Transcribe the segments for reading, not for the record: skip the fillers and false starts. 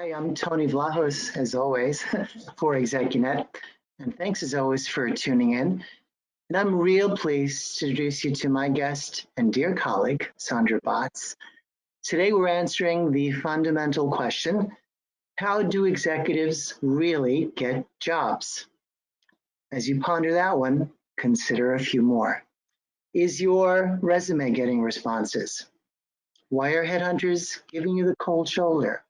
Hi, I'm Tony Vlahos, as always, for ExecuNet. And thanks as always for tuning in. And I'm real pleased to introduce you to my guest and dear colleague, Saundra Botts. Today we're answering the fundamental question, how do executives really get jobs? As you ponder that one, consider a few more. Is your resume getting responses? Why are headhunters giving you the cold shoulder?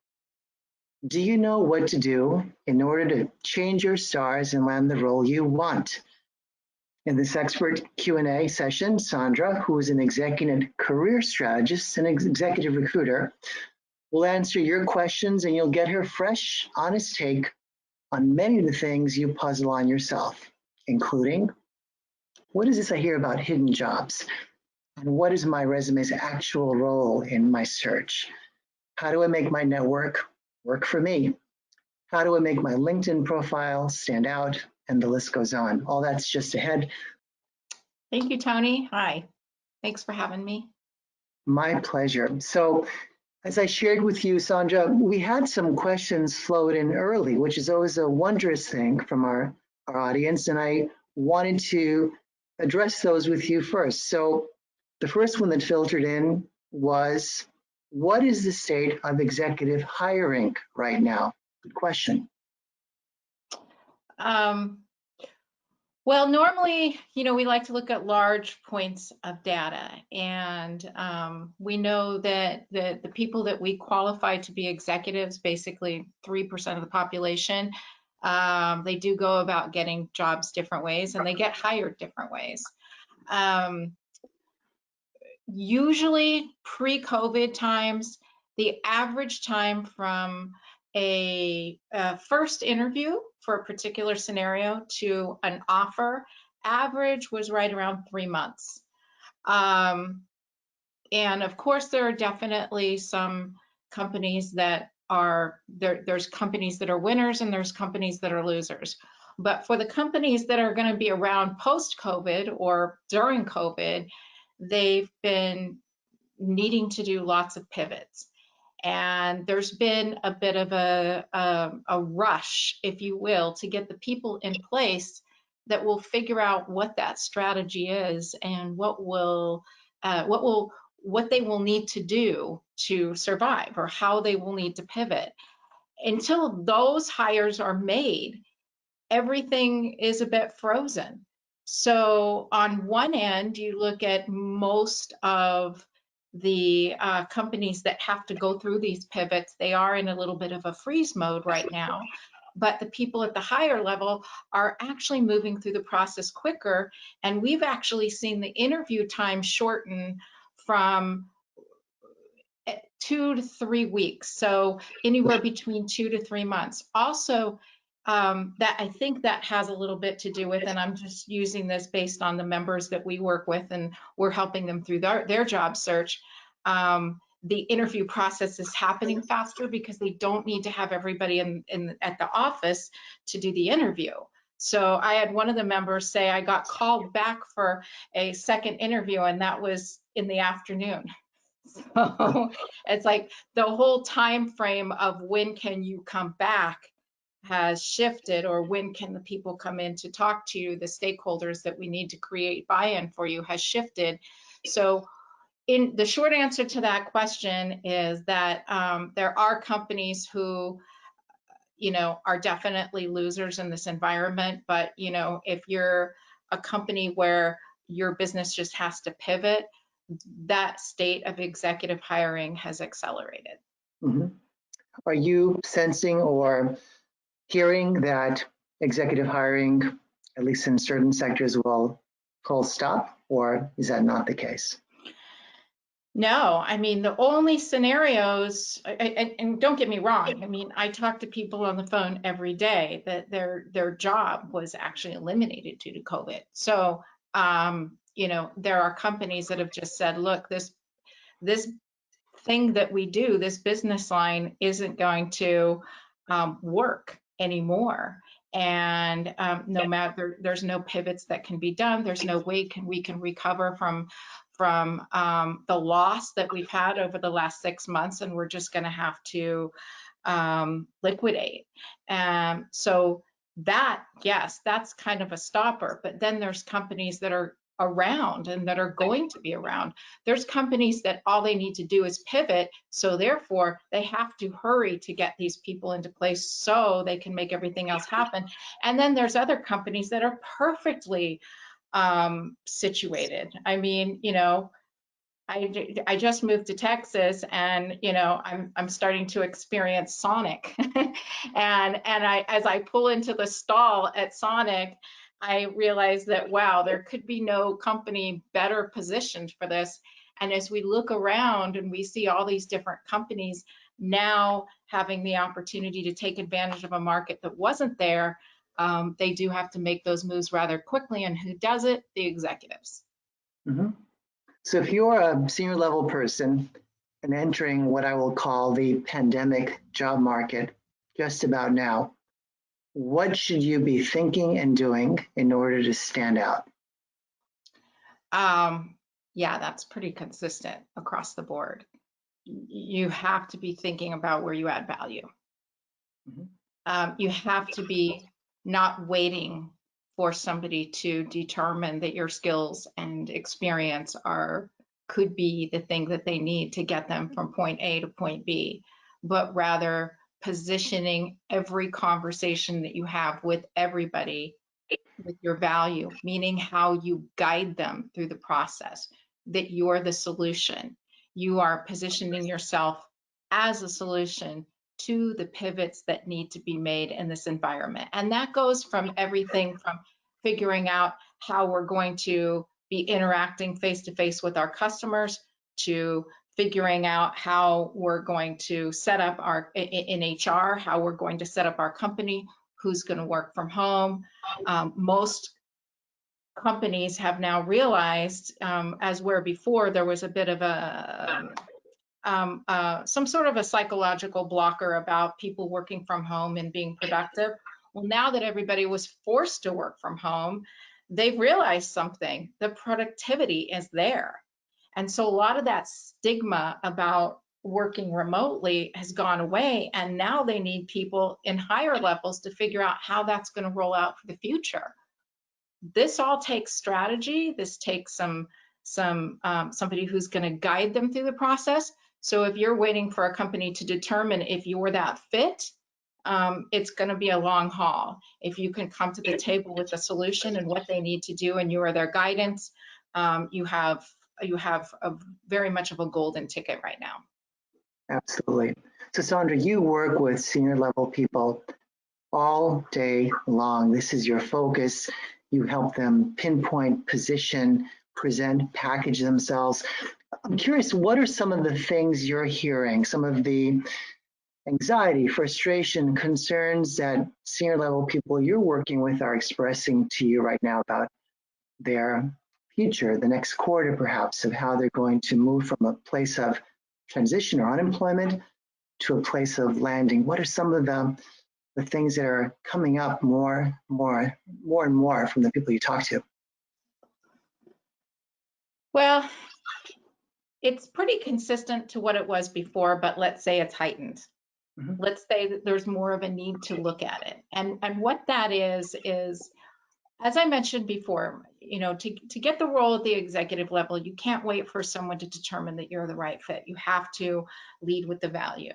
Do you know what to do in order to change your stars and land the role you want? In this expert Q&A session, Saundra, who is an ExecuNet career strategist and executive recruiter, will answer your questions and you'll get her fresh, honest take on many of the things you puzzle on yourself, including, what is this I hear about hidden jobs? And what is my resume's actual role in my search? How do I make my network work for me? How do I make my LinkedIn profile stand out? And the list goes on. All that's just ahead. Thank you, Tony. Hi. Thanks for having me. My pleasure. So, as I shared with you, Saundra, we had some questions float in early, which is always a wondrous thing from our audience, and I wanted to address those with you first. So, the first one that filtered in was, what is the state of executive hiring right now? Good question. Well, normally, we like to look at large points of data, and we know that the people that we qualify to be executives, basically 3% of the population, they do go about getting jobs different ways, and they get hired different ways. Usually pre-COVID times, the average time from a first interview for a particular scenario to an offer, average was right around 3 months. And of course, there are definitely some companies that are, there's companies that are winners and there's companies that are losers. But for the companies that are going to be around post-COVID or during COVID, they've been needing to do lots of pivots. And there's been a bit of a rush, if you will, to get the people in place that will figure out what that strategy is and what they will need to do to survive, or how they will need to pivot. Until those hires are made, everything is a bit frozen. So on one end, you look at most of the companies that have to go through these pivots, they are in a little bit of a freeze mode right now. But the people at the higher level are actually moving through the process quicker. And we've actually seen the interview time shorten from 2 to 3 weeks. So anywhere between 2 to 3 months. Also, that I think that has a little bit to do with, and I'm just using this based on the members that we work with, and we're helping them through their job search. The interview process is happening faster because they don't need to have everybody at the office to do the interview. So I had one of the members say, I got called back for a second interview, and that was in the afternoon. So it's like the whole time frame of when can you come back has shifted, or when can the people come in to talk to you, the stakeholders that we need to create buy-in for you has shifted. So in the short answer to that question is that there are companies who, are definitely losers in this environment. But, if you're a company where your business just has to pivot, that state of executive hiring has accelerated. Mm-hmm. Are you sensing or hearing that executive hiring, at least in certain sectors, will full stop, or is that not the case? No, I mean, the only scenarios, and don't get me wrong, I mean, I talk to people on the phone every day that their job was actually eliminated due to COVID. So, there are companies that have just said, look, this thing that we do, this business line isn't going to work anymore. And no matter, there's no pivots that can be done. There's no way we can recover from the loss that we've had over the last 6 months, and we're just going to have to liquidate. And so that, yes, that's kind of a stopper. But then there's companies that are around and that are going to be around. There's companies that all they need to do is pivot. So therefore, they have to hurry to get these people into place so they can make everything else happen. And then there's other companies that are perfectly situated. I mean, you know, I just moved to Texas, and you know, I'm starting to experience Sonic, and as I pull into the stall at Sonic, I realize that wow, there could be no company better positioned for this. And as we look around and we see all these different companies now having the opportunity to take advantage of a market that wasn't there, they do have to make those moves rather quickly. And who does it? The executives. Mm-hmm. So if you're a senior level person and entering what I will call the pandemic job market just about now, what should you be thinking and doing in order to stand out? Yeah, that's pretty consistent across the board. You have to be thinking about where you add value. You have to be not waiting for somebody to determine that your skills and experience could be the thing that they need to get them from point A to point B, but rather positioning every conversation that you have with everybody with your value, meaning how you guide them through the process, that you're the solution. You are positioning yourself as a solution to the pivots that need to be made in this environment. And that goes from everything from figuring out how we're going to be interacting face-to-face with our customers to figuring out how we're going to set up in HR, how we're going to set up our company, who's going to work from home. Most companies have now realized, as where before there was a bit of some sort of a psychological blocker about people working from home and being productive. Well, now that everybody was forced to work from home, they've realized something. The productivity is there. And so a lot of that stigma about working remotely has gone away, and now they need people in higher levels to figure out how that's going to roll out for the future. This all takes strategy. This takes somebody who's going to guide them through the process. So if you're waiting for a company to determine if you're that fit, it's going to be a long haul. If you can come to the table with a solution and what they need to do, and you are their guidance, you have very much of a golden ticket right now. Absolutely. So Saundra, you work with senior level people all day long. This is your focus. You help them pinpoint, position, present, package themselves. I'm curious, what are some of the things you're hearing, some of the anxiety, frustration, concerns that senior level people you're working with are expressing to you right now about their future, the next quarter perhaps, of how they're going to move from a place of transition or unemployment to a place of landing? What are some of the things that are coming up more and more from the people you talk to? Well, it's pretty consistent to what it was before, but let's say it's heightened. Mm-hmm. Let's say that there's more of a need to look at it. And what that is, as I mentioned before, you know, to get the role at the executive level, you can't wait for someone to determine that you're the right fit. You have to lead with the value.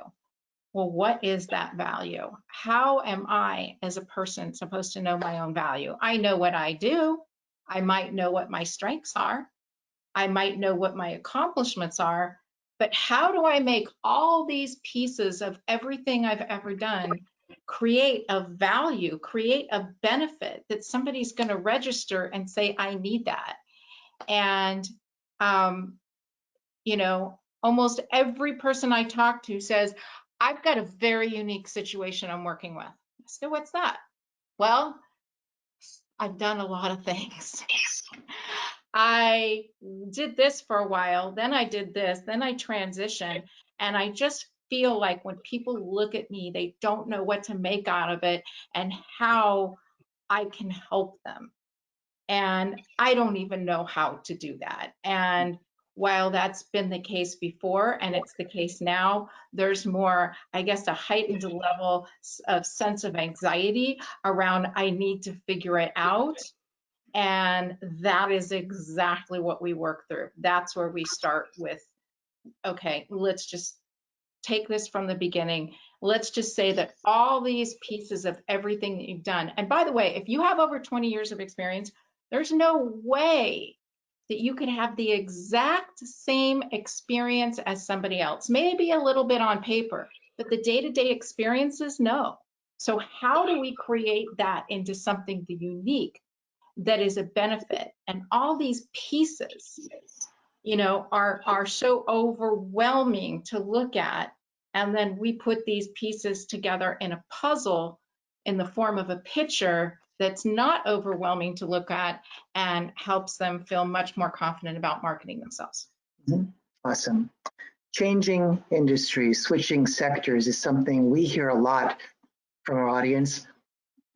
Well, what is that value? How am I as a person supposed to know my own value? I know what I do. I might know what my strengths are. I might know what my accomplishments are, but how do I make all these pieces of everything I've ever done create a value, create a benefit that somebody's going to register and say, I need that? And, you know, almost every person I talk to says, I've got a very unique situation I'm working with. So what's that? Well, I've done a lot of things. I did this for a while, then I did this, then I transitioned, and I just feel like when people look at me, they don't know what to make out of it and how I can help them. And I don't even know how to do that. And while that's been the case before and it's the case now, there's more, I guess, a heightened level of sense of anxiety around I need to figure it out. And that is exactly what we work through. That's where we start with, okay, let's just take this from the beginning. Let's just say that all these pieces of everything that you've done, and by the way, if you have over 20 years of experience, there's no way that you could have the exact same experience as somebody else, maybe a little bit on paper, but the day-to-day experiences, no. So how do we create that into something unique that is a benefit? And all these pieces, are so overwhelming to look at. And then we put these pieces together in a puzzle in the form of a picture that's not overwhelming to look at and helps them feel much more confident about marketing themselves. Awesome. Changing industries, switching sectors is something we hear a lot from our audience.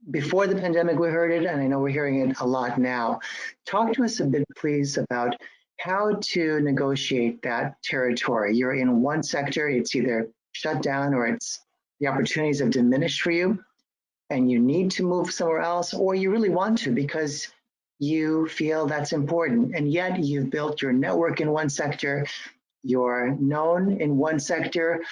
Before the pandemic, we heard it, and I know we're hearing it a lot now. Talk to us a bit, please, about how to negotiate that territory. You're in one sector, it's either shut down or it's the opportunities have diminished for you, and you need to move somewhere else, or you really want to because you feel that's important. And yet you've built your network in one sector, you're known in one sector,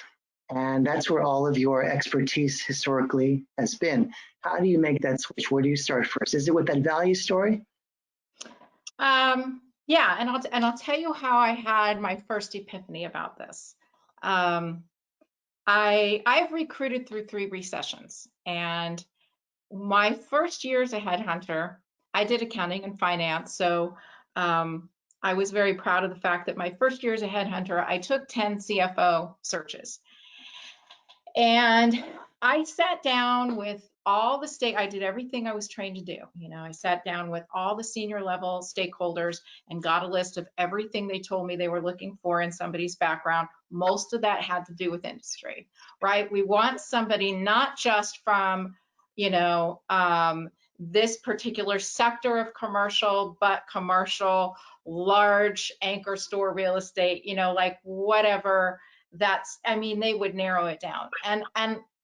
and that's where all of your expertise historically has been. How do you make that switch? Where do you start first? Is it with that value story? Yeah, and I'll tell you how I had my first epiphany about this. I've recruited through 3 recessions, and my first year as a headhunter, I did accounting and finance. So I was very proud of the fact that my first year as a headhunter, I took 10 CFO searches. And I sat down with all the I did everything I was trained to do. I sat down with all the senior level stakeholders and got a list of everything they told me they were looking for in somebody's background. Most of that had to do with industry, right? We want somebody not just from, this particular sector of commercial, but commercial, large anchor store real estate, like whatever. They would narrow it down. And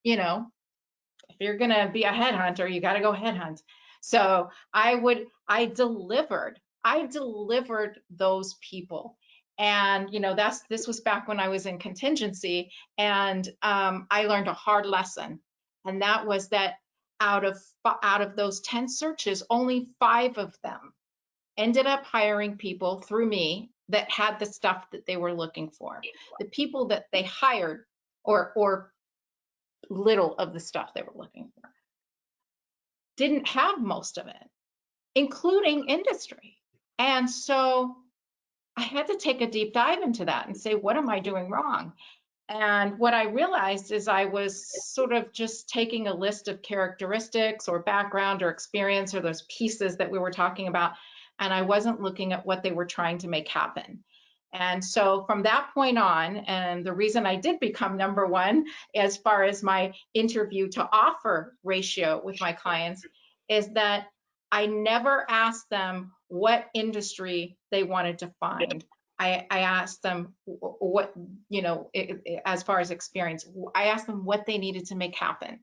if you're gonna be a headhunter, you gotta go headhunt. So I delivered those people. And this was back when I was in contingency, and I learned a hard lesson. And that was that out of those 10 searches, only 5 of them ended up hiring people through me that had the stuff that they were looking for. The people that they hired, or little of the stuff they were looking for, didn't have most of it, including industry. And so I had to take a deep dive into that and say, what am I doing wrong? And what I realized is I was sort of just taking a list of characteristics or background or experience or those pieces that we were talking about, and I wasn't looking at what they were trying to make happen. And so from that point on, and the reason I did become number 1 as far as my interview to offer ratio with my clients is that I never asked them what industry they wanted to find. I asked them what, as far as experience, I asked them what they needed to make happen.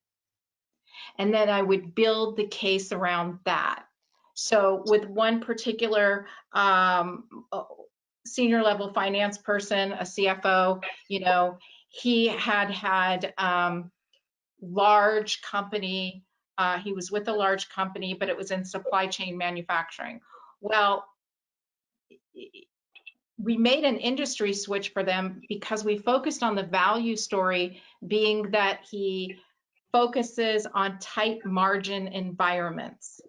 And then I would build the case around that. So with one particular senior level finance person, a CFO, he had large company, he was with a large company, but it was in supply chain manufacturing. Well, we made an industry switch for them because we focused on the value story being that he focuses on tight margin environments.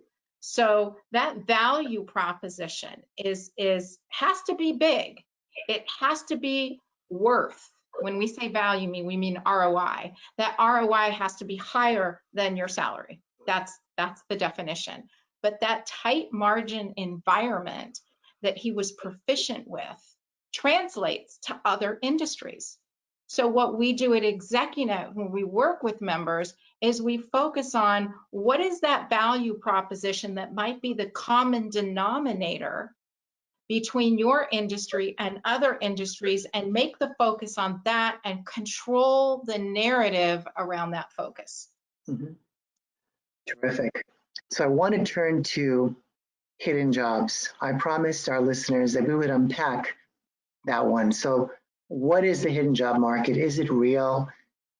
So that value proposition has to be big. It has to be worth. When we say value, we mean ROI. That ROI has to be higher than your salary. That's the definition. But that tight margin environment that he was proficient with translates to other industries. So what we do at ExecuNet when we work with members is we focus on what is that value proposition that might be the common denominator between your industry and other industries and make the focus on that and control the narrative around that focus. Mhm. Terrific. So I want to turn to hidden jobs. I promised our listeners that we would unpack that one. So what is the hidden job market? Is it real?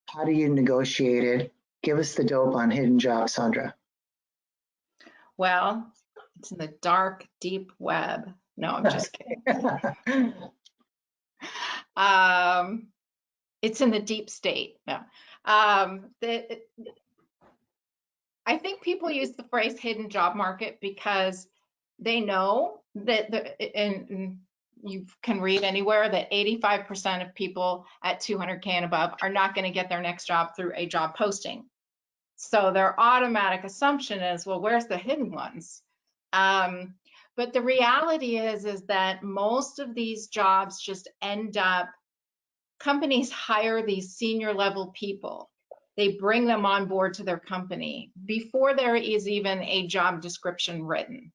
How do you negotiate it? Give us the dope on hidden jobs, Saundra. Well, it's in the dark, deep web. No, I'm just kidding. It's in the deep state. No. I think people use the phrase hidden job market because they know that, and you can read anywhere, that 85% of people at 200K and above are not going to get their next job through a job posting. So their automatic assumption is, well, where's the hidden ones? But the reality is that most of these jobs just end up, companies hire these senior level people. They bring them on board to their company before there is even a job description written.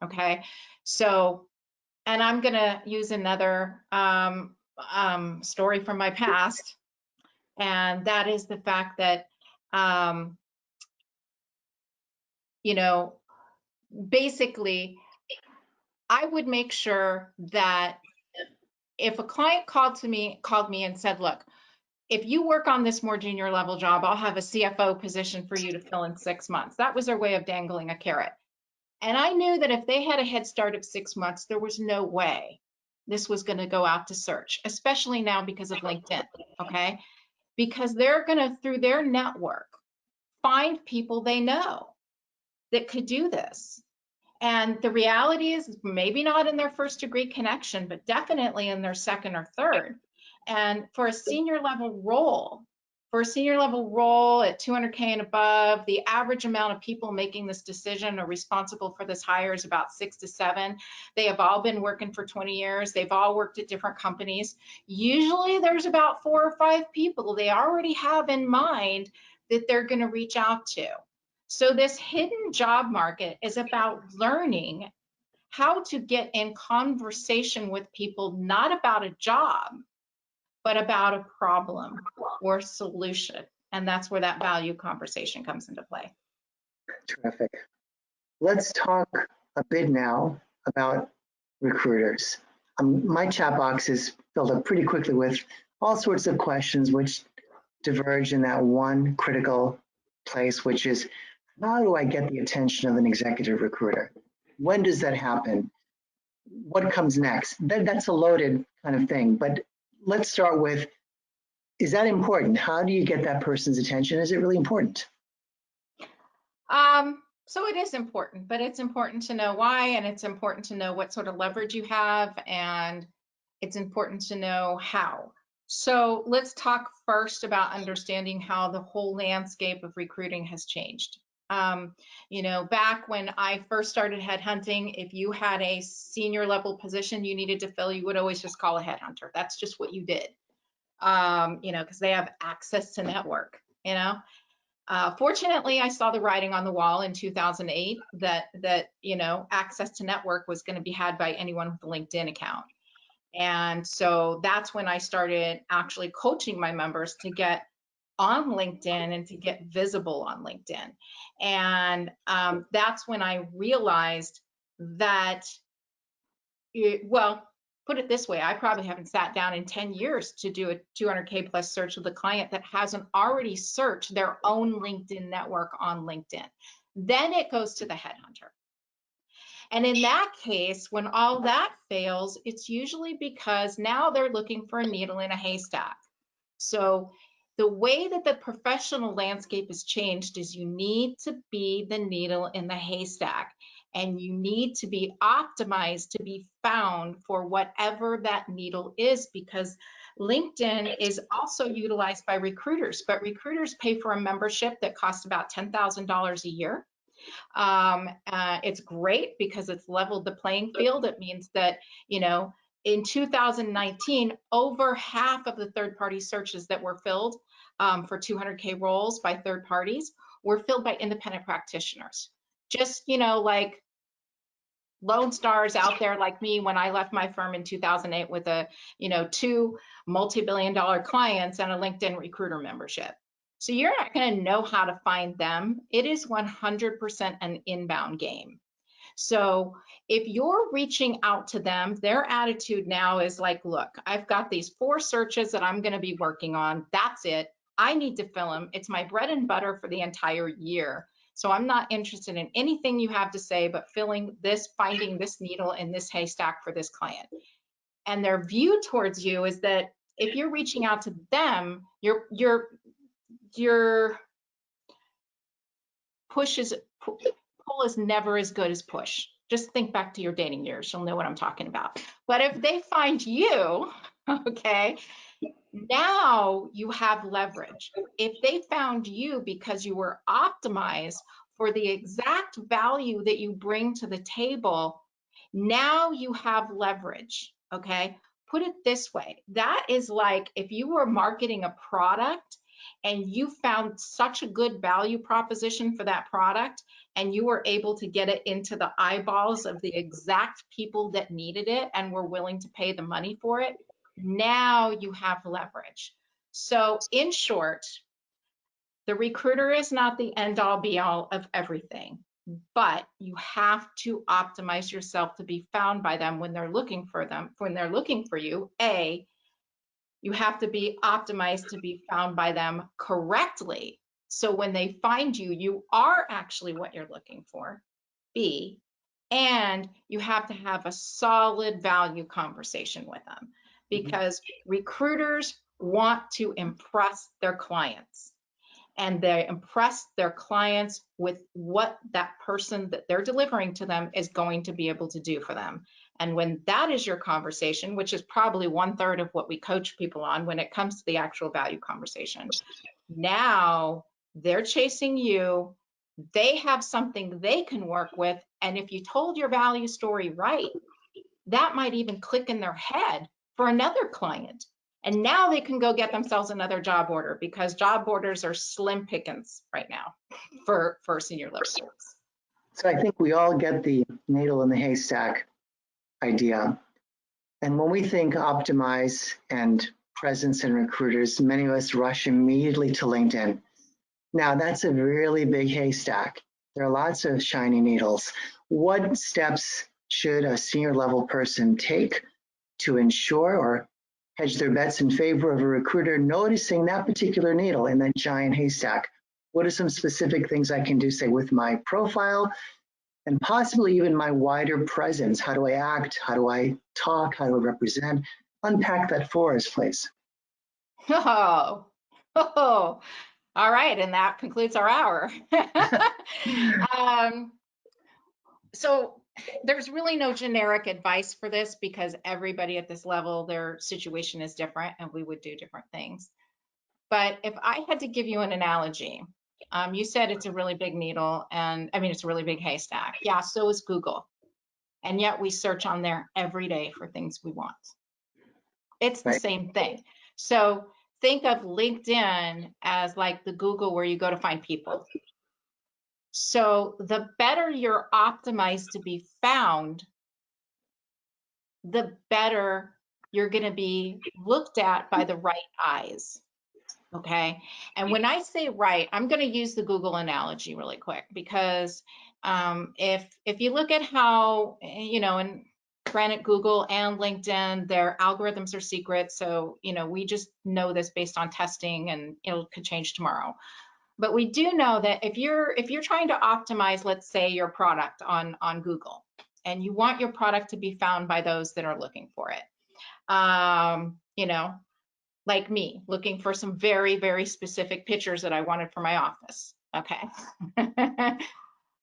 Okay, so, and I'm gonna use another story from my past, and that is the fact that, you know, basically, I would make sure that if a client called me and said, look, if you work on this more junior level job, I'll have a CFO position for you to fill in 6 months. That was their way of dangling a carrot. And I knew that if they had a head start of 6 months, there was no way this was going to go out to search, especially now because of LinkedIn, okay? Because they're going to, through their network, find people they know that could do this. And the reality is maybe not in their first degree connection, but definitely in their second or third. And for a senior level role, at 200K and above, the average amount of people making this decision or responsible for this hire is about 6 to 7. They have all been working for 20 years. They've all worked at different companies. Usually there's about 4 or 5 people they already have in mind that they're going to reach out to. So this hidden job market is about learning how to get in conversation with people, not about a job, but about a problem or solution. And that's where that value conversation comes into play. Terrific. Let's talk a bit now about recruiters. My chat box is filled up pretty quickly with all sorts of questions which diverge in that one critical place, which is, how do I get the attention of an executive recruiter? When does that happen? What comes next? That's a loaded kind of thing, but let's start with, is that important? How do you get that person's attention? Is it really important? So it is important, but it's important to know why, and it's important to know what sort of leverage you have, and it's important to know how. So let's talk first about understanding how the whole landscape of recruiting has changed. You know, back when I first started headhunting, if you had a senior level position you needed to fill, you would always just call a headhunter. That's just what you did, you know, because they have access to network, you know. Fortunately, I saw the writing on the wall in 2008 that you know, access to network was going to be had by anyone with a LinkedIn account. And so that's when I started actually coaching my members to get on LinkedIn and to get visible on LinkedIn. And that's when I realized that, well, put it this way, I probably haven't sat down in 10 years to do a 200K plus search with a client that hasn't already searched their own LinkedIn network on LinkedIn. Then it goes to the headhunter. And in that case, when all that fails, it's usually because now they're looking for a needle in a haystack. So the way that the professional landscape has changed is you need to be the needle in the haystack, and you need to be optimized to be found for whatever that needle is, because LinkedIn is also utilized by recruiters, but recruiters pay for a membership that costs about $10,000 a year. It's great because it's leveled the playing field. It means that, you know, in 2019, over half of the third-party searches that were filled for 200K roles by third parties were filled by independent practitioners. Just, you know, like Lone stars out there like me when I left my firm in 2008 with a, 2 multi-billion-dollar clients and a LinkedIn recruiter membership. So you're not going to know how to find them. It is 100% an inbound game. So if you're reaching out to them, their attitude now is like, look, I've got these 4 searches that I'm going to be working on. That's it. I need to fill them. It's my bread and butter for the entire year. So I'm not interested in anything you have to say, but finding this needle in this haystack for this client. And their view towards you is that if you're reaching out to them, your pull is never as good as push. Just think back to your dating years. You'll know what I'm talking about. But if they find you, okay, now you have leverage. If they found you because you were optimized for the exact value that you bring to the table, now you have leverage, okay? Put it this way. That is like if you were marketing a product and you found such a good value proposition for that product and you were able to get it into the eyeballs of the exact people that needed it and were willing to pay the money for it, now you have leverage. So in short, the recruiter is not the end all be all of everything, but you have to optimize yourself to be found by them when they're looking for you. You have to be optimized to be found by them correctly. So when they find you, you are actually what you're looking for. B, and you have to have a solid value conversation with them because recruiters want to impress their clients. And they impress their clients with what that person that they're delivering to them is going to be able to do for them. And when that is your conversation, which is probably 1/3 of what we coach people on when it comes to the actual value conversation, now they're chasing you. They have something they can work with. And if you told your value story right, that might even click in their head for another client. And now they can go get themselves another job order because job orders are slim pickings right now for senior level folks. So I think we all get the needle in the haystack idea. And when we think optimize and presence in recruiters, many of us rush immediately to LinkedIn. Now that's a really big haystack. There are lots of shiny needles. What steps should a senior level person take to ensure or hedge their bets in favor of a recruiter noticing that particular needle in that giant haystack? What are some specific things I can do, say, with my profile and possibly even my wider presence? How do I act? How do I talk? How do I represent? Unpack that for us, please. Oh, all right. And that concludes our hour. So there's really no generic advice for this because everybody at this level, their situation is different and we would do different things. But if I had to give you an analogy, you said it's a really big needle and it's a really big haystack. Yeah, so is Google. And yet we search on there every day for things we want. It's the same thing. So think of LinkedIn as like the Google where you go to find people. So the better you're optimized to be found, the better you're going to be looked at by the right eyes. Okay. And when I say right, I'm going to use the Google analogy really quick because if you look at how, and granted, Google and LinkedIn, their algorithms are secret. So, we just know this based on testing and it could change tomorrow. But we do know that if you're trying to optimize, let's say, your product on Google, and you want your product to be found by those that are looking for it, like me, looking for some very, very specific pictures that I wanted for my office. Okay.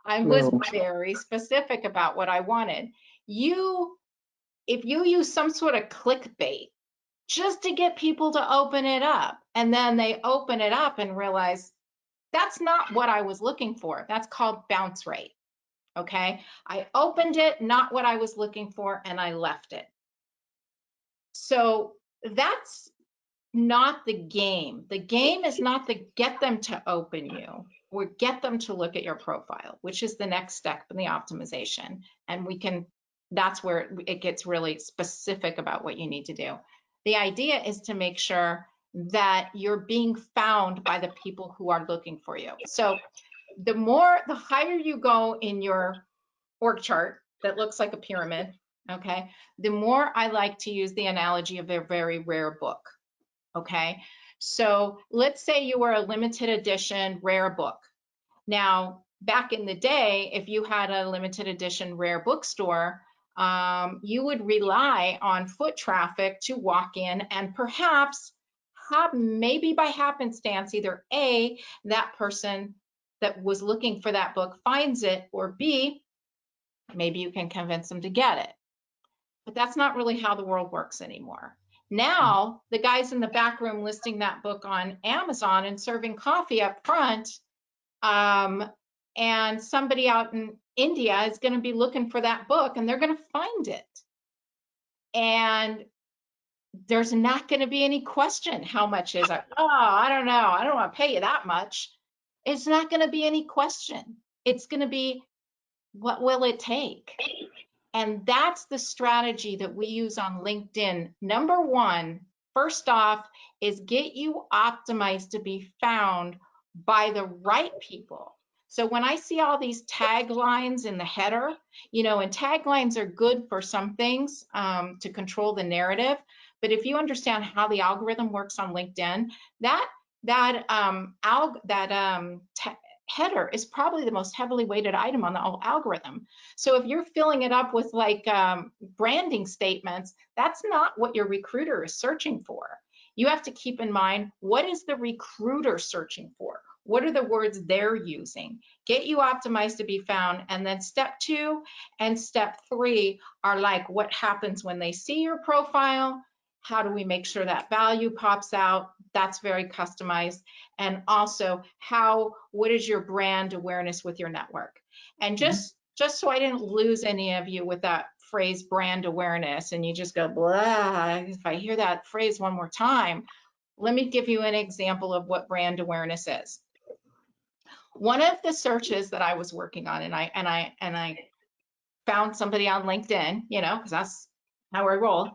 I was very specific about what I wanted. If you use some sort of clickbait just to get people to open it up, and then they open it up and realize that's not what I was looking for. That's called bounce rate. Okay. I opened it, not what I was looking for, and I left it. So that's not the game. The game is not to get them to open you or get them to look at your profile, which is the next step in the optimization. And that's where it gets really specific about what you need to do. The idea is to make sure that you're being found by the people who are looking for you. So the higher you go in your org chart that looks like a pyramid, okay, the more I like to use the analogy of a very rare book. Okay, so let's say you were a limited edition rare book. Now, back in the day, if you had a limited edition rare bookstore, you would rely on foot traffic to walk in and perhaps have, maybe by happenstance, either A, that person that was looking for that book finds it, or B, maybe you can convince them to get it. But that's not really how the world works anymore. Now, the guys in the back room listing that book on Amazon and serving coffee up front, and somebody out in India is going to be looking for that book and they're going to find it. And there's not going to be any question, how much is it? Oh, I don't know. I don't want to pay you that much. It's not going to be any question. It's going to be, what will it take? And that's the strategy that we use on LinkedIn. Number one, first off, is get you optimized to be found by the right people. So when I see all these taglines in the header, and taglines are good for some things to control the narrative. But if you understand how the algorithm works on LinkedIn, that header is probably the most heavily weighted item on the whole algorithm. So if you're filling it up with like branding statements, that's not what your recruiter is searching for. You have to keep in mind, what is the recruiter searching for? What are the words they're using? Get you optimized to be found. And then step 2 and step 3 are like, what happens when they see your profile? How do we make sure that value pops out? That's very customized. And also, what is your brand awareness with your network? And just so I didn't lose any of you with that phrase brand awareness and you just go blah, if I hear that phrase one more time, let me give you an example of what brand awareness is. One of the searches that I was working on, and I found somebody on LinkedIn, because that's how I roll.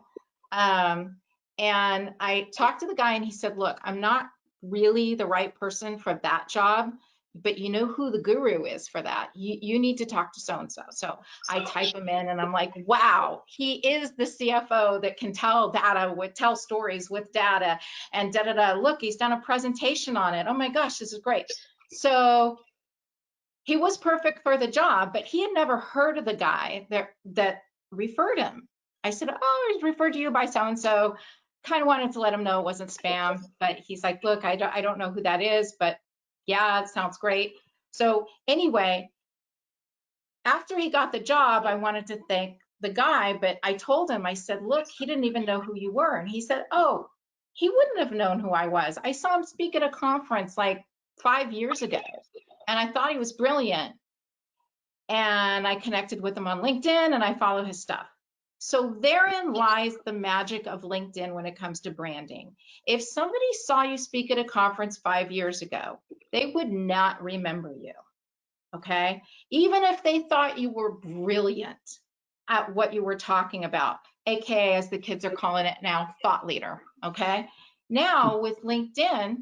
And I talked to the guy and he said, look, I'm not really the right person for that job, but you know who the guru is for that. You need to talk to so-and-so. So I type him in and I'm like, wow, he is the CFO that can tell stories with data and look, he's done a presentation on it. Oh my gosh, this is great. So he was perfect for the job, but he had never heard of the guy that referred him. I said, oh, he's referred to you by so-and-so. Kind of wanted to let him know it wasn't spam, but he's like, look, I don't know who that is, but yeah, it sounds great. So anyway, after he got the job, I wanted to thank the guy, but I told him, I said, look, he didn't even know who you were. And he said, oh, he wouldn't have known who I was. I saw him speak at a conference like 5 years ago, and I thought he was brilliant. And I connected with him on LinkedIn and I follow his stuff. So therein lies the magic of LinkedIn when it comes to branding. If somebody saw you speak at a conference 5 years ago, they would not remember you, okay? Even if they thought you were brilliant at what you were talking about, AKA, as the kids are calling it now, thought leader, okay? Now with LinkedIn,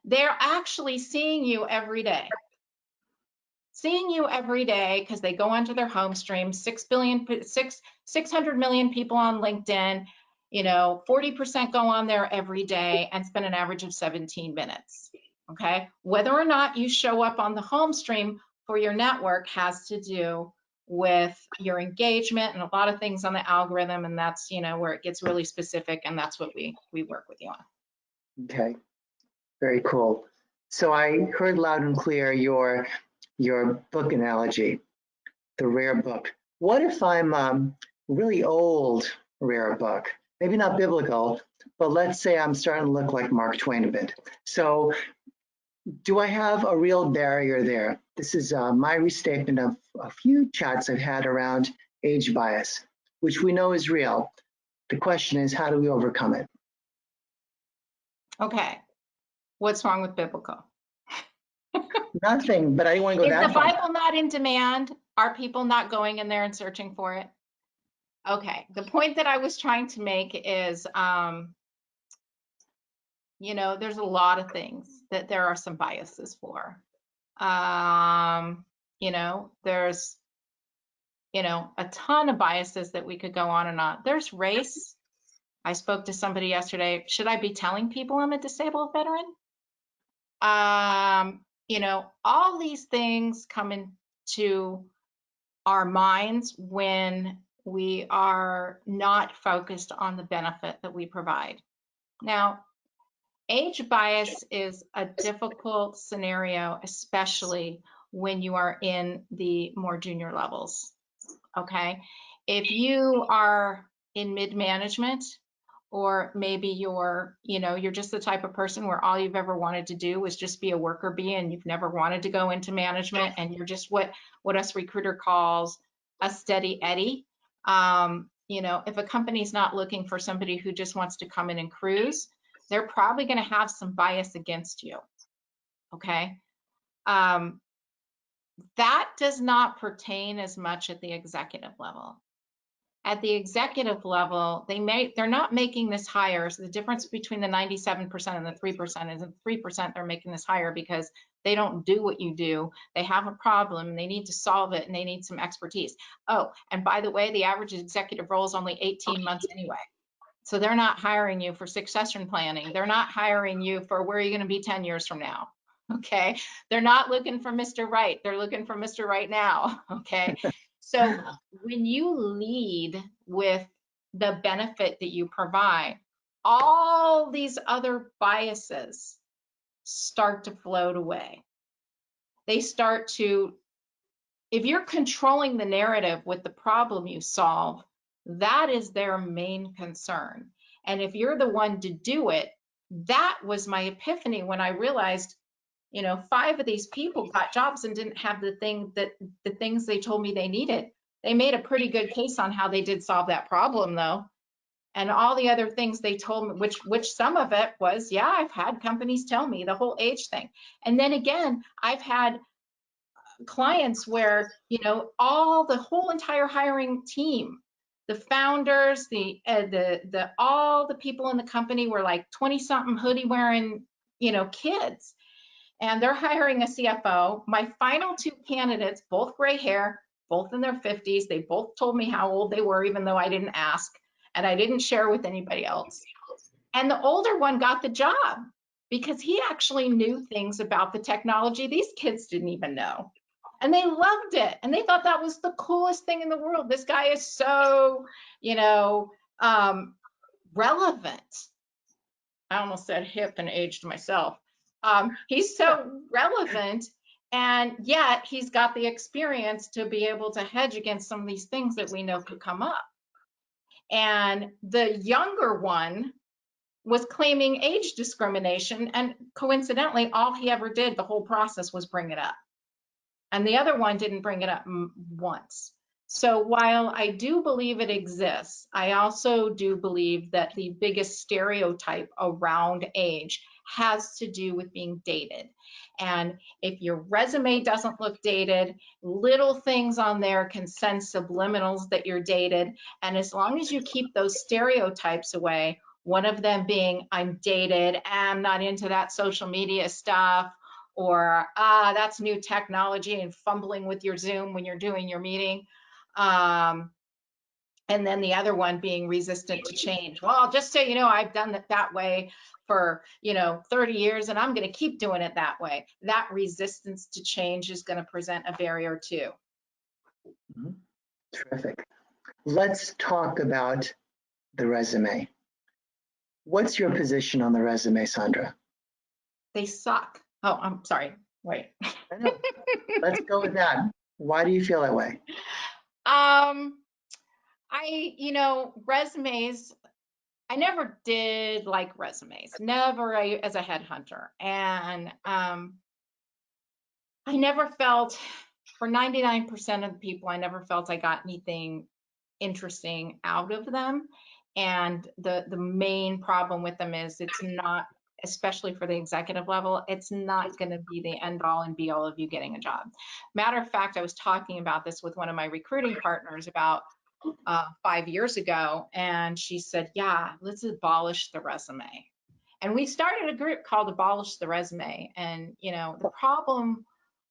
they're actually seeing you every day. Seeing you every day because they go onto their home stream, 600 million people on LinkedIn, 40% go on there every day and spend an average of 17 minutes, okay? Whether or not you show up on the home stream for your network has to do with your engagement and a lot of things on the algorithm, and that's, where it gets really specific, and that's what we work with you on. Okay, very cool. So I heard loud and clear your book analogy, the rare book. What if I'm really old rare book? Maybe not biblical, but let's say I'm starting to look like Mark Twain a bit. So do I have a real barrier there? This is my restatement of a few chats I've had around age bias, which we know is real. The question is, how do we overcome it? Okay, what's wrong with biblical? Nothing, but I didn't want to go Is the that far. Bible not in demand? Are people not going in there and searching for it? Okay, the point that I was trying to make is, there's a lot of things that there are some biases for. There's, a ton of biases that we could go on and on. There's race. I spoke to somebody yesterday. Should I be telling people I'm a disabled veteran? All these things come into our minds when we are not focused on the benefit that we provide. Now, age bias is a difficult scenario, especially when you are in the more junior levels, okay? If you are in mid-management, or maybe you're just the type of person where all you've ever wanted to do was just be a worker bee and you've never wanted to go into management, and you're just what us recruiter calls a steady Eddie. If a company's not looking for somebody who just wants to come in and cruise, they're probably going to have some bias against you, okay? That does not pertain as much at the executive level. At the executive level, they're not making this higher. So the difference between the 97% and the 3% is in 3% they're making this higher because they don't do what you do. They have a problem and they need to solve it and they need some expertise. Oh, and by the way, the average executive role is only 18 months anyway. So they're not hiring you for succession planning. They're not hiring you for where are you going to be 10 years from now. Okay. They're not looking for Mr. Right. They're looking for Mr. Right now. Okay. So when you lead with the benefit that you provide, all these other biases start to float away. They start to, if you're controlling the narrative with the problem you solve, that is their main concern. And if you're the one to do it, that was my epiphany when I realized, 5 of these people got jobs and didn't have the things they told me they needed. They made a pretty good case on how they did solve that problem though. And all the other things they told me, which some of it was, yeah, I've had companies tell me the whole age thing. And then again, I've had clients where, the whole entire hiring team, the founders, all the people in the company were like 20-something hoodie wearing, kids. And they're hiring a CFO. My final 2 candidates, both gray hair, both in their 50s. They both told me how old they were, even though I didn't ask, and I didn't share with anybody else. And the older one got the job because he actually knew things about the technology these kids didn't even know. And they loved it. And they thought that was the coolest thing in the world. This guy is so, relevant. I almost said hip and aged myself. He's so relevant, and yet he's got the experience to be able to hedge against some of these things that we know could come up. And the younger one was claiming age discrimination, and coincidentally, all he ever did the whole process was bring it up. And the other one didn't bring it up once. So while I do believe it exists, I also do believe that the biggest stereotype around age has to do with being dated. And if your resume doesn't look dated, little things on there can send subliminals that you're dated. And as long as you keep those stereotypes away, one of them being I'm dated, I'm not into that social media stuff, or that's new technology and fumbling with your Zoom when you're doing your meeting. And then the other one being resistant to change. Well, just so you know, I've done it that way for 30 years and I'm going to keep doing it that way. That resistance to change is going to present a barrier too. Terrific. Let's talk about the resume. What's your position on the resume, Saundra? They suck. Oh, I'm sorry. Wait. Let's go with that. Why do you feel that way? Resumes, I never did like resumes, never as a headhunter. And I never felt, for 99% of the people, I never felt I got anything interesting out of them. And the main problem with them is it's not especially for the executive level, it's not going to be the end all and be all of you getting a job. Matter of fact, I was talking about this with one of my recruiting partners about 5 years ago, and she said, yeah, let's abolish the resume. And we started a group called Abolish the Resume. And, you know, the problem,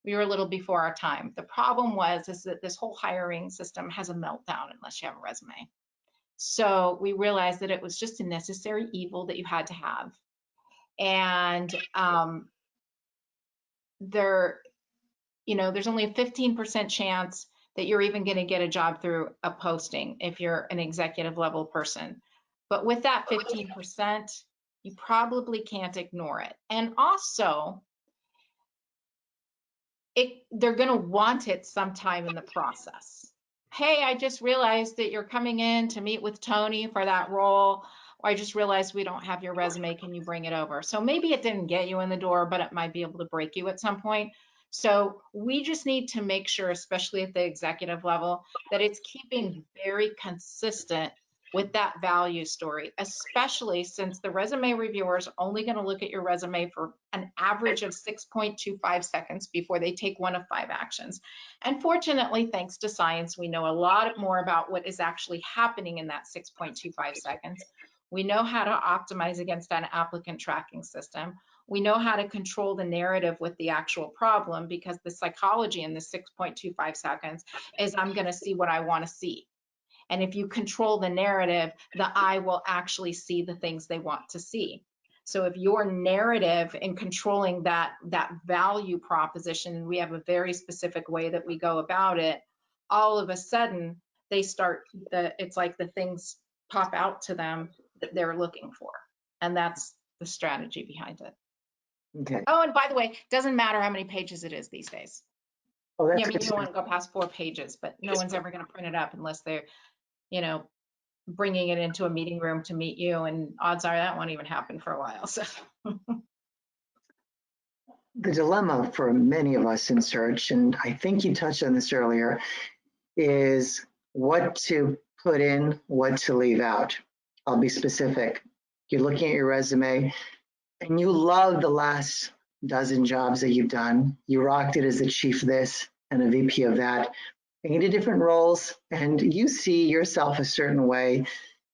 we were a little before our time. The problem is that this whole hiring system has a meltdown unless you have a resume. So we realized that it was just a necessary evil that you had to have. And there's only a 15% chance that you're even going to get a job through a posting if you're an executive level person. But with that 15%, you probably can't ignore it. And also, they're going to want it sometime in the process. Hey, I just realized that you're coming in to meet with Tony for that role. Or I just realized we don't have your resume. Can you bring it over? So maybe it didn't get you in the door, but it might be able to break you at some point. So we just need to make sure, especially at the executive level, that it's keeping very consistent with that value story, especially since the resume reviewer is only going to look at your resume for an average of 6.25 seconds before they take one of 5 actions. And fortunately, thanks to science, we know a lot more about what is actually happening in that 6.25 seconds. We know how to optimize against an applicant tracking system. We know how to control the narrative with the actual problem, because the psychology in the 6.25 seconds is I'm going to see what I want to see. And if you control the narrative, the eye will actually see the things they want to see. So if your narrative in controlling that value proposition, we have a very specific way that we go about it, all of a sudden it's like the things pop out to them that they're looking for. And that's the strategy behind it. Okay. Oh, and by the way, it doesn't matter how many pages it is these days. Oh, that's Yeah, I mean, good. you don't want to go past 4 pages, but no one's ever going to print it up unless they're, bringing it into a meeting room to meet you, and odds are that won't even happen for a while. So The dilemma for many of us in search, and I think you touched on this earlier, is what to put in, what to leave out. I'll be specific. You're looking at your resume and you love the last dozen jobs that you've done. You rocked it as the chief of this and a VP of that. And you did different roles, and you see yourself a certain way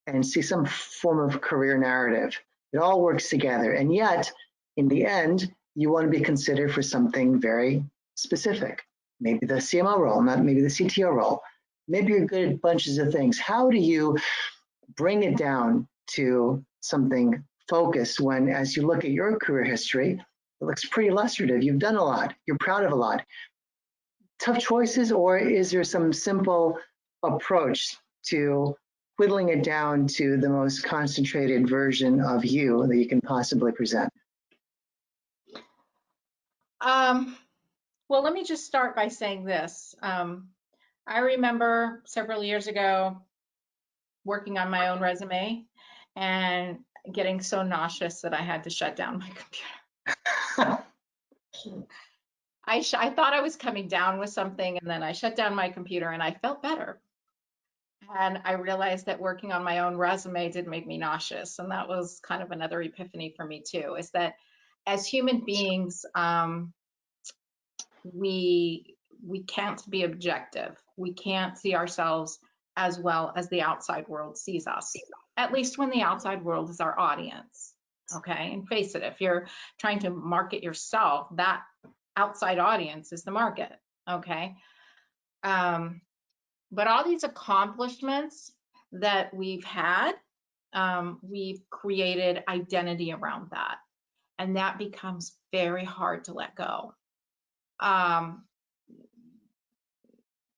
and see some form of career narrative. It all works together. And yet, in the end, you want to be considered for something very specific. Maybe the CMO role, not maybe the CTO role. Maybe you're good at bunches of things. How do you bring it down to something focused when, as you look at your career history, it looks pretty illustrative. You've done a lot. You're proud of a lot. Tough choices, or is there some simple approach to whittling it down to the most concentrated version of you that you can possibly present? Well, let me just start by saying this. I remember several years ago working on my own resume and getting so nauseous that I had to shut down my computer. I thought I was coming down with something, and then I shut down my computer and I felt better. And I realized that working on my own resume did make me nauseous. And that was kind of another epiphany for me too, is that as human beings, we can't be objective. We can't see ourselves as well as the outside world sees us, at least when the outside world is our audience. Okay, and face it, if you're trying to market yourself, that outside audience is the market. Okay, but all these accomplishments that we've had, we've created identity around that, and that becomes very hard to let go.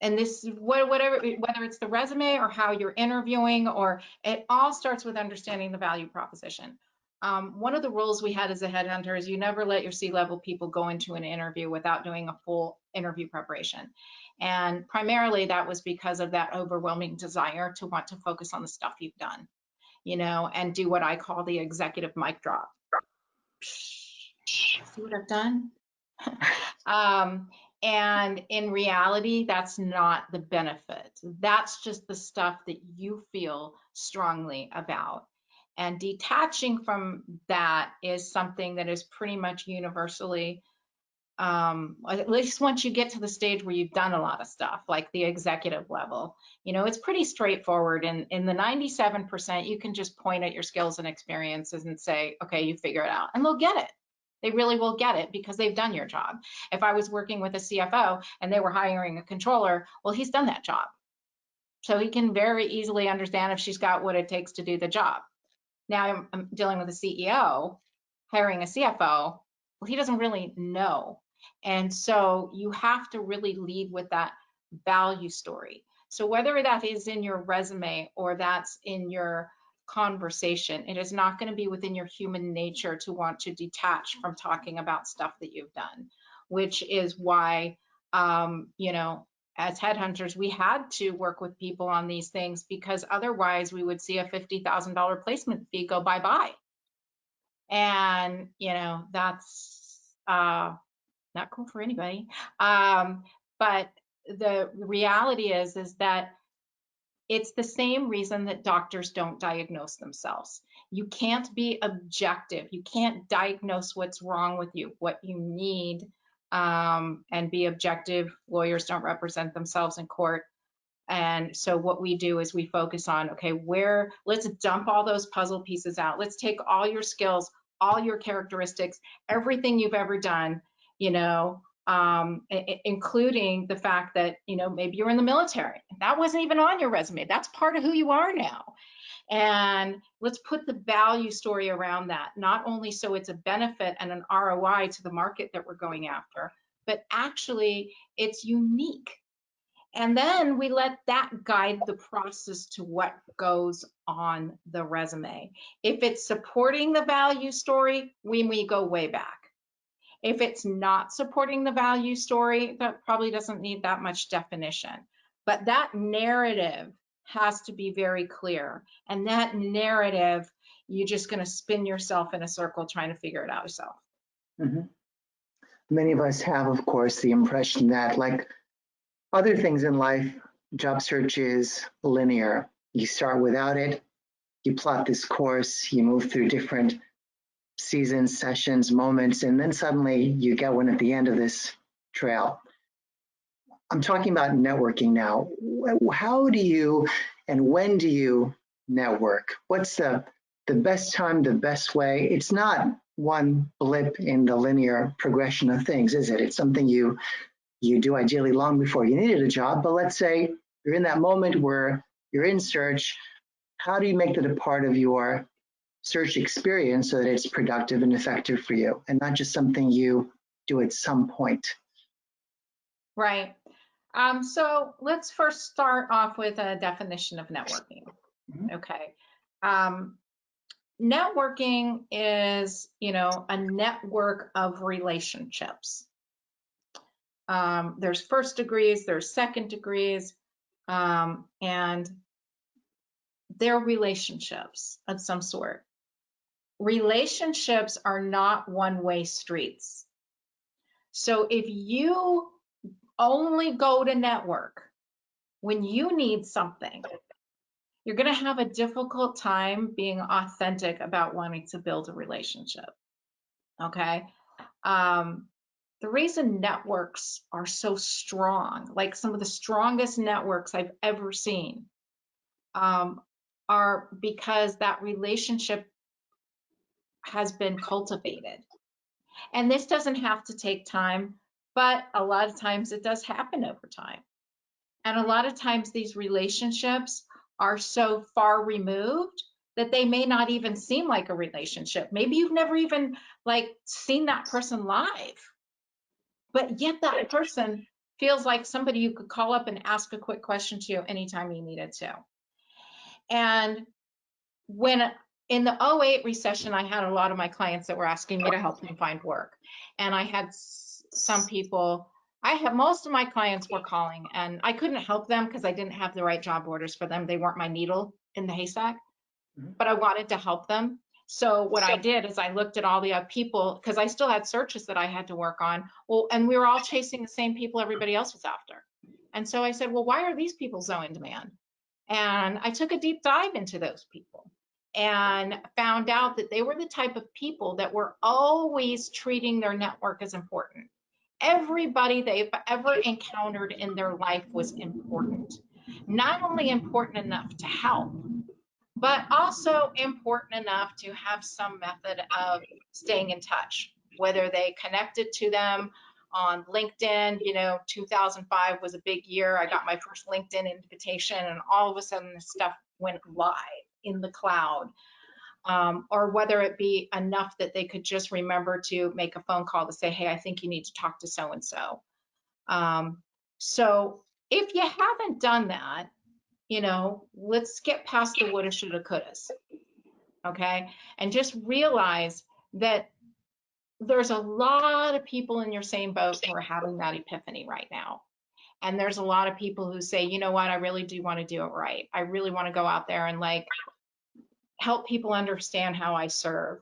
And this, whether it's the resume or how you're interviewing, or it all starts with understanding the value proposition. One of the rules we had as a headhunter is you never let your C-level people go into an interview without doing a full interview preparation. And primarily that was because of that overwhelming desire to want to focus on the stuff you've done, and do what I call the executive mic drop. See what I've done? And in reality, that's not the benefit. That's just the stuff that you feel strongly about. And detaching from that is something that is pretty much universally, at least once you get to the stage where you've done a lot of stuff, like the executive level, it's pretty straightforward. And in the 97%, you can just point at your skills and experiences and say, okay, you figure it out, and they'll get it. They really will get it because they've done your job. If I was working with a CFO and they were hiring a controller, well, he's done that job. So he can very easily understand if she's got what it takes to do the job. Now I'm dealing with a CEO, hiring a CFO, well, he doesn't really know. And so you have to really lead with that value story. So whether that is in your resume or that's in your conversation, it is not going to be within your human nature to want to detach from talking about stuff that you've done, which is why, as headhunters, we had to work with people on these things, because otherwise we would see a $50,000 placement fee go bye-bye. And, that's not cool for anybody. But the reality is that it's the same reason that doctors don't diagnose themselves. You can't be objective. You can't diagnose what's wrong with you, what you need, and be objective. Lawyers don't represent themselves in court. And so what we do is we focus on, okay, let's dump all those puzzle pieces out. Let's take all your skills, all your characteristics, everything you've ever done, including the fact that, maybe you're in the military. That wasn't even on your resume. That's part of who you are now. And let's put the value story around that, not only so it's a benefit and an ROI to the market that we're going after, but actually it's unique. And then we let that guide the process to what goes on the resume. If it's supporting the value story, we go way back. If it's not supporting the value story, that probably doesn't need that much definition. But that narrative has to be very clear. And that narrative, you're just going to spin yourself in a circle trying to figure it out yourself. Mm-hmm. Many of us have, of course, the impression that, like other things in life, job search is linear. You start without it, you plot this course, you move through different seasons, sessions, moments, and then suddenly you get one at the end of this trail. I'm talking about networking now. How do you and when do you network? What's the best time, the best way? It's not one blip in the linear progression of things, is it? It's something you do ideally long before you needed a job. But let's say you're in that moment where you're in search. How do you make that a part of your search experience so that it's productive and effective for you and not just something you do at some point? Right. So let's first start off with a definition of networking. Mm-hmm. Okay. Networking is, a network of relationships. There's first degrees, there's second degrees, and they're relationships of some sort. Relationships are not one-way streets. So if you only go to network when you need something, you're going to have a difficult time being authentic about wanting to build a relationship. Okay. The reason networks are so strong, like some of the strongest networks I've ever seen, are because that relationship has been cultivated. And this doesn't have to take time, but a lot of times it does happen over time. And a lot of times these relationships are so far removed that they may not even seem like a relationship. Maybe you've never even seen that person live, but yet that person feels like somebody you could call up and ask a quick question to anytime you needed to. And when in the 2008 recession, I had a lot of my clients that were asking me to help them find work. And I had some people, most of my clients were calling, and I couldn't help them because I didn't have the right job orders for them. They weren't my needle in the haystack, but I wanted to help them. So what I did is I looked at all the people, because I still had searches that I had to work on. Well, and we were all chasing the same people everybody else was after. And so I said, well, why are these people so in demand? And I took a deep dive into those people. and found out that they were the type of people that were always treating their network as important. Everybody they've ever encountered in their life was important. Not only important enough to help, but also important enough to have some method of staying in touch, whether they connected to them on LinkedIn. 2005 was a big year. I got my first LinkedIn invitation, and all of a sudden this stuff went live in the cloud. Or whether it be enough that they could just remember to make a phone call to say, hey, I think you need to talk to so-and-so. So if you haven't done that, let's get past the woulda, shoulda, couldas, okay? And just realize that there's a lot of people in your same boat who are having that epiphany right now. And there's a lot of people who say, you know what, I really do want to do it right. I really want to go out there and help people understand how I serve.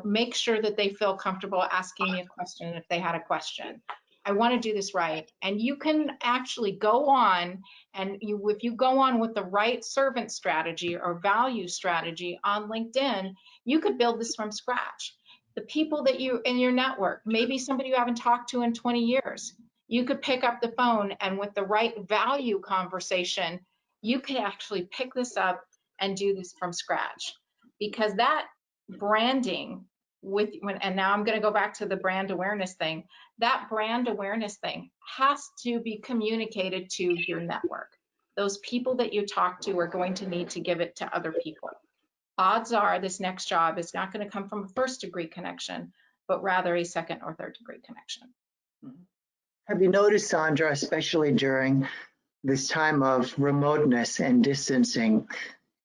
Make sure that they feel comfortable asking me a question if they had a question. I want to do this right. And you can actually go on, and if you go on with the right servant strategy or value strategy on LinkedIn, you could build this from scratch. The people that you in your network, maybe somebody you haven't talked to in 20 years, you could pick up the phone, and with the right value conversation, you could actually pick this up and do this from scratch. Because that branding and now I'm going to go back to the brand awareness thing, that brand awareness thing has to be communicated to your network. Those people that you talk to are going to need to give it to other people. Odds are this next job is not going to come from a first-degree connection, but rather a second or third-degree connection. Have you noticed, Saundra, especially during this time of remoteness and distancing,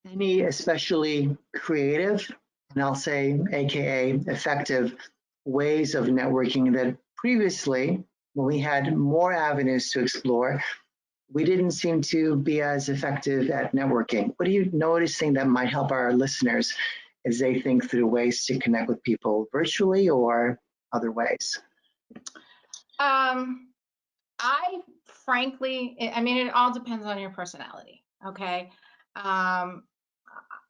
any especially creative, and I'll say AKA effective, ways of networking that previously, when we had more avenues to explore, we didn't seem to be as effective at networking? What are you noticing that might help our listeners as they think through ways to connect with people virtually or other ways? I frankly, I mean, it all depends on your personality, okay?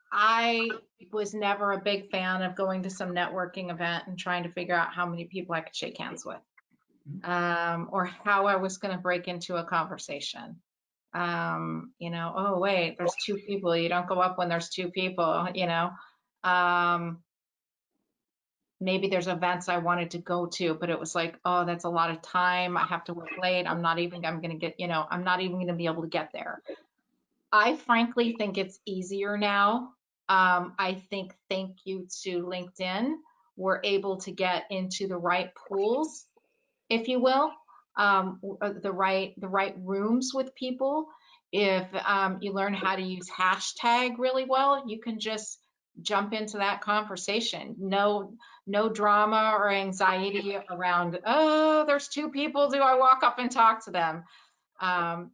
I was never a big fan of going to some networking event and trying to figure out how many people I could shake hands with, or how I was going to break into a conversation. Oh, wait, there's two people. You don't go up when there's two people, maybe there's events I wanted to go to, but it was like, oh, that's a lot of time. I have to work late. I'm not even going to be able to get there. I frankly think it's easier now. I think, thank you to LinkedIn, we're able to get into the right pools, if you will, the right rooms with people. If you learn how to use hashtag really well, you can just jump into that conversation. No drama or anxiety around, oh, there's two people, do I walk up and talk to them?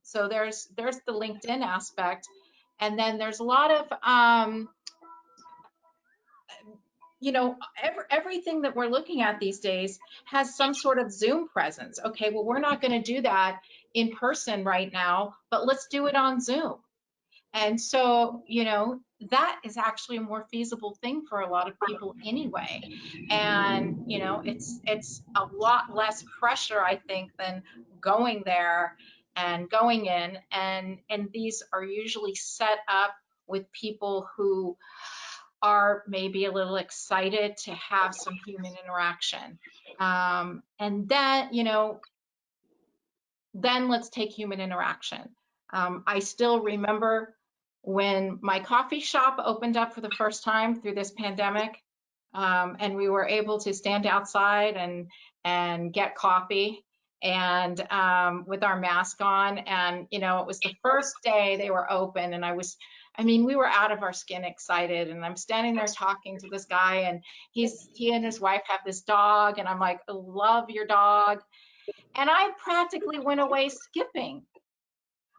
So there's the LinkedIn aspect. And then there's a lot of, everything that we're looking at these days has some sort of Zoom presence. Okay, well, we're not going to do that in person right now, but let's do it on Zoom. And so, that is actually a more feasible thing for a lot of people anyway. And, it's a lot less pressure, I think, than going there and going in. And these are usually set up with people who are maybe a little excited to have some human interaction. And then, then let's take human interaction. I still remember when my coffee shop opened up for the first time through this pandemic, and we were able to stand outside and get coffee and with our mask on. And, it was the first day they were open, and we were out of our skin excited. And I'm standing there talking to this guy, and he and his wife have this dog, and I'm like, I love your dog. And I practically went away skipping.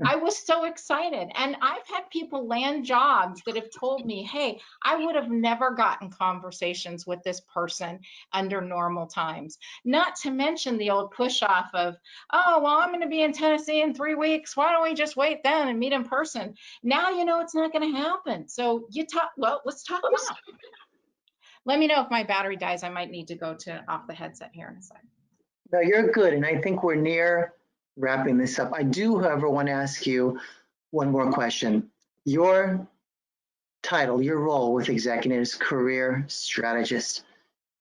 I was so excited. And I've had people land jobs that have told me, hey, I would have never gotten conversations with this person under normal times. Not to mention the old push off of, oh, well, I'm going to be in Tennessee in 3 weeks. Why don't we just wait then and meet in person? Now you know it's not going to happen. So you talk, well, let's talk now. Let me know if my battery dies. I might need to go to off the headset here in a second. No, you're good. And I think we're near wrapping this up. I do, however, want to ask you one more question. Your title, your role with ExecuNet is career strategist.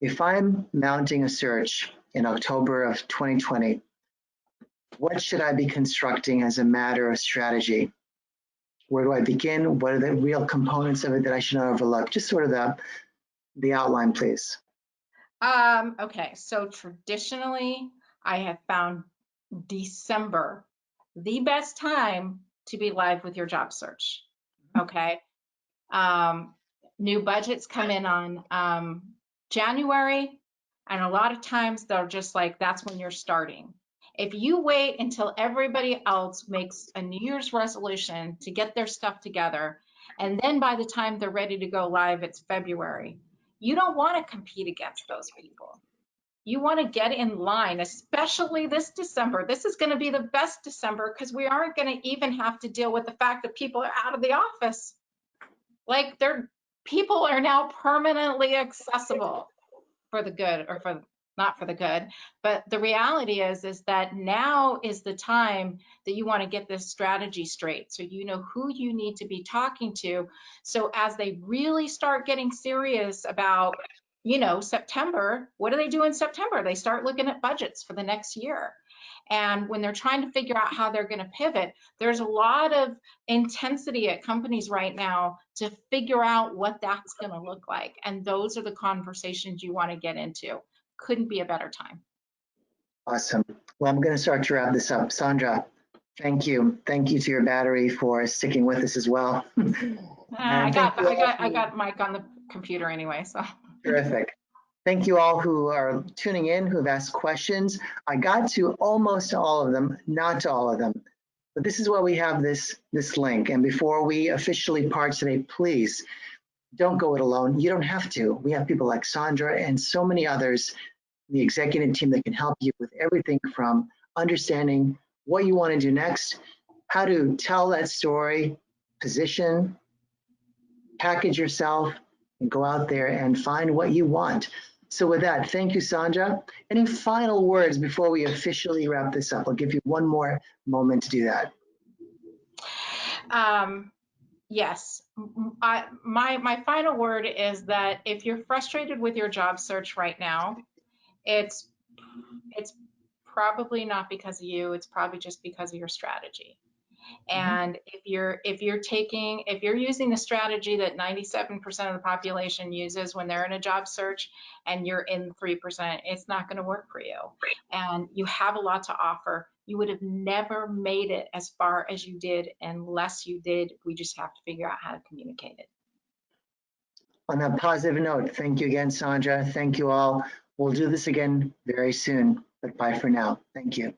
If I'm mounting a search in October of 2020, what should I be constructing as a matter of strategy? Where do I begin? What are the real components of it that I should not overlook? Just sort of the outline, please. Okay, so traditionally, I have found December the best time to be live with your job search. Okay. New budgets come in on January, and a lot of times they're just like, that's when you're starting. If you wait until everybody else makes a New Year's resolution to get their stuff together, and then by the time they're ready to go live, it's February, you don't want to compete against those people. You want to get in line, especially this December. This is going to be the best December because we aren't going to even have to deal with the fact that people are out of the office. Like people are now permanently accessible for the good, or for not for the good. But the reality is that now is the time that you want to get this strategy straight. So you know who you need to be talking to. So as they really start getting serious about, September, what do they do in September? They start looking at budgets for the next year. And when they're trying to figure out how they're going to pivot, there's a lot of intensity at companies right now to figure out what that's going to look like. And those are the conversations you want to get into. Couldn't be a better time. Awesome. Well, I'm going to start to wrap this up. Saundra, thank you. Thank you to your battery for sticking with us as well. I got Mike on the computer anyway, so. Terrific. Thank you all who are tuning in, who have asked questions. I got to almost all of them, not to all of them. But this is why we have this link. And before we officially part today, please don't go it alone. You don't have to. We have people like Saundra and so many others, the executive team, that can help you with everything from understanding what you want to do next, how to tell that story, position, package yourself, and go out there and find what you want. So with that, thank you, Saundra. Any final words before we officially wrap this up? I'll give you one more moment to do that. Yes, my final word is that if you're frustrated with your job search right now, it's probably not because of you. It's probably just because of your strategy. And if you're using the strategy that 97% of the population uses when they're in a job search and you're in 3%, it's not going to work for you. And you have a lot to offer. You would have never made it as far as you did unless you did. We just have to figure out how to communicate it. On that positive note, thank you again, Saundra. Thank you all. We'll do this again very soon, but bye for now. Thank you.